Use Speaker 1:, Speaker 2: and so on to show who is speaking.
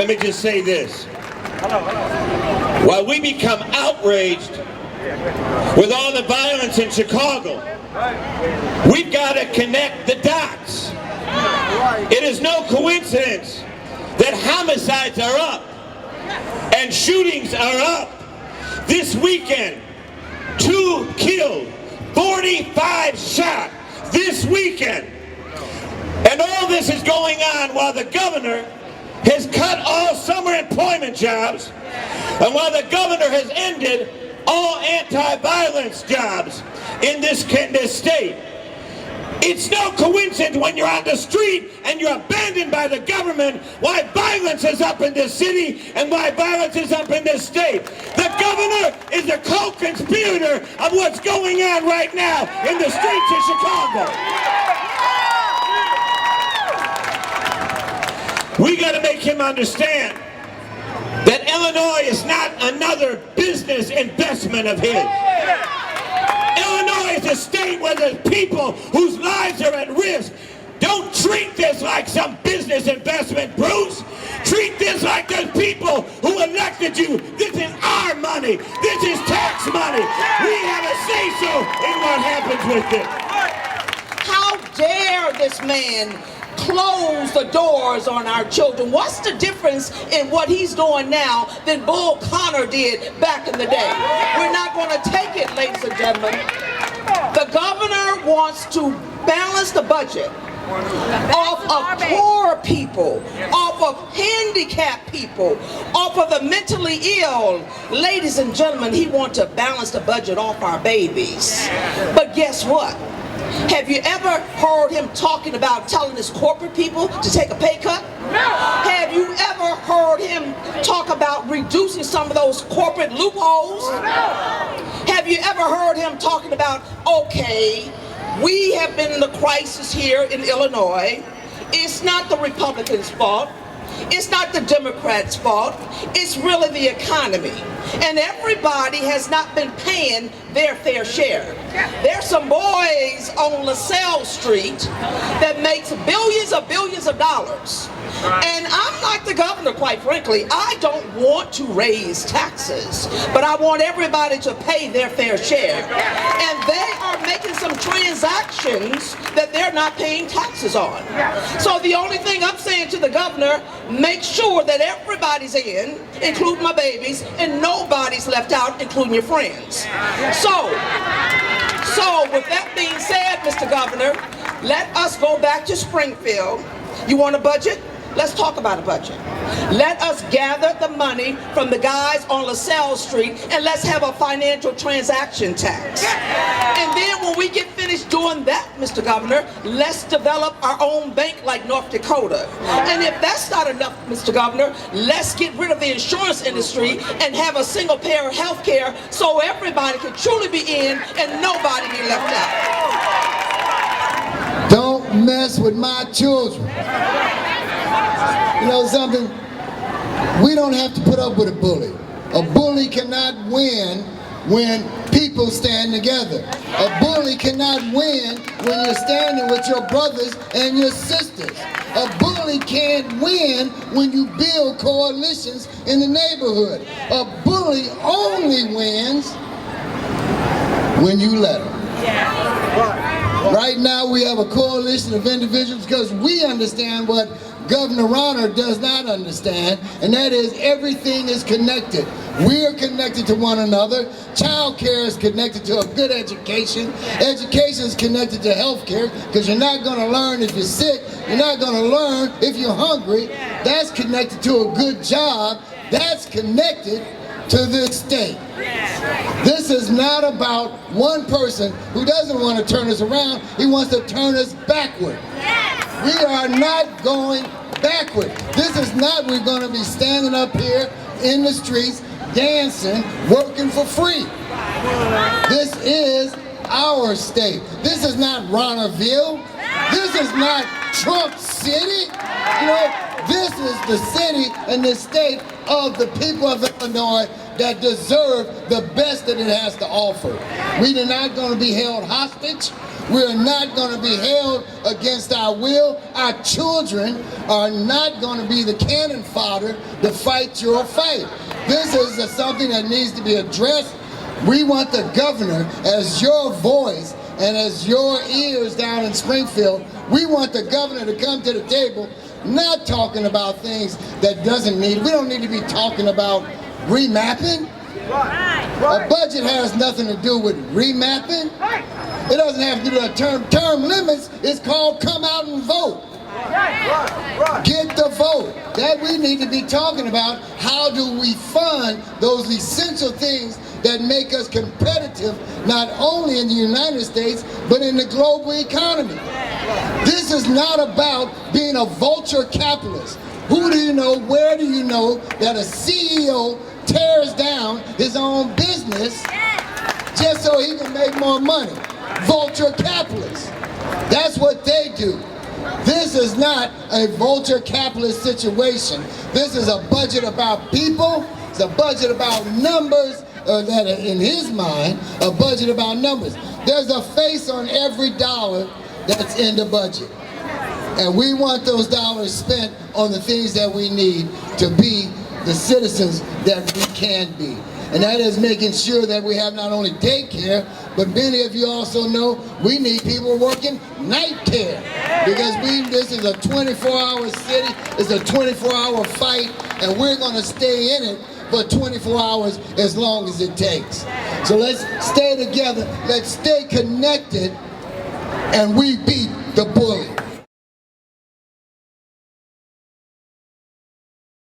Speaker 1: let me just say this. While we become outraged with all the violence in Chicago, we've got to connect the dots. It is no coincidence that homicides are up and shootings are up. This weekend, 2 killed, 45 shot this weekend. And all this is going on while the governor has cut all summer employment jobs, and while the governor has ended all anti-violence jobs in this state. It's no coincidence when you're on the street and you're abandoned by the government why violence is up in this city and why violence is up in this state. The governor is a co-conspirator of what's going on right now in the streets of Chicago. We got to make him understand that Illinois is not another business investment of his. Illinois is a state where there's people whose lives are at risk. Don't treat this like some business investment, Bruce. Treat this like there's people who elected you. This is our money. This is tax money. We have a say-so in what happens with it.
Speaker 2: How dare this man close the doors on our children? What's the difference in what he's doing now than Bull Connor did back in the day? We're not going to take it, ladies and gentlemen. The governor wants to balance the budget off of poor people, off of handicapped people, off of the mentally ill. Ladies and gentlemen, he wants to balance the budget off our babies. But guess what? Have you ever heard him talking about telling his corporate people to take a pay cut? No. Have you ever heard him talk about reducing some of those corporate loopholes? No. Have you ever heard him talking about, okay, we have been in the crisis here in Illinois. It's not the Republicans' fault. It's not the Democrats' fault. It's really the economy. And everybody has not been paying their fair share. There's some boys on LaSalle Street that makes billions of dollars. And I'm like the governor, quite frankly. I don't want to raise taxes, but I want everybody to pay their fair share. And they are making some transactions that they're not paying taxes on. So the only thing I'm saying to the governor, make sure that everybody's in, including my babies, and nobody's left out, including your friends. So with that being said, Mr. Governor, let us go back to Springfield. You want a budget? Let's talk about a budget. Let us gather the money from the guys on LaSalle Street and let's have a financial transaction tax. And then when we get finished doing that, Mr. Governor, let's develop our own bank like North Dakota. And if that's not enough, Mr. Governor, let's get rid of the insurance industry and have a single payer health care so everybody can truly be in and nobody be left out.
Speaker 3: Don't mess with my children. You know something? We don't have to put up with a bully. A bully cannot win when people stand together. A bully cannot win when you're standing with your brothers and your sisters. A bully can't win when you build coalitions in the neighborhood. A bully only wins when you let him. Right now we have a coalition of individuals because we understand what Governor Rauner does not understand, and that is everything is connected. We are connected to one another. Child care is connected to a good education. Education is connected to health care because you're not going to learn if you're sick. You're not going to learn if you're hungry. That's connected to a good job. That's connected to this state. This is not about one person who doesn't want to turn us around. He wants to turn us backward. We are not going backward. This is not we're going to be standing up here in the streets, dancing, working for free. This is our state. This is not Raunerville. This is not Trump City. You know, this is the city and the state of the people of Illinois that deserve the best that it has to offer. We are not going to be held hostage. We are not going to be held against our will. Our children are not going to be the cannon fodder to fight your fight. This is something that needs to be addressed. We want the governor as your voice and as your ears down in Springfield. We want the governor to come to the table, not talking about things that doesn't need. We don't need to be talking about remapping. A budget has nothing to do with remapping. It doesn't have to do with term limits. It's called come out and vote. Get the vote. That we need to be talking about. How do we fund those essential things that make us competitive, not only in the United States, but in the global economy? This is not about being a vulture capitalist. Who do you know, where do you know that a CEO tears down his own business just so he can make more money? Vulture capitalists. That's what they do. This is not a vulture capitalist situation. This is a budget about people. It's a budget about numbers, that in his mind, a budget about numbers. There's a face on every dollar that's in the budget. And we want those dollars spent on the things that we need to be the citizens that we can be. And that is making sure that we have not only daycare, but many of you also know we need people working night care. Because this is a 24-hour city, it's a 24-hour fight, and we're gonna stay in it for 24 hours as long as it takes. So let's stay together, let's stay connected, and we beat the bull.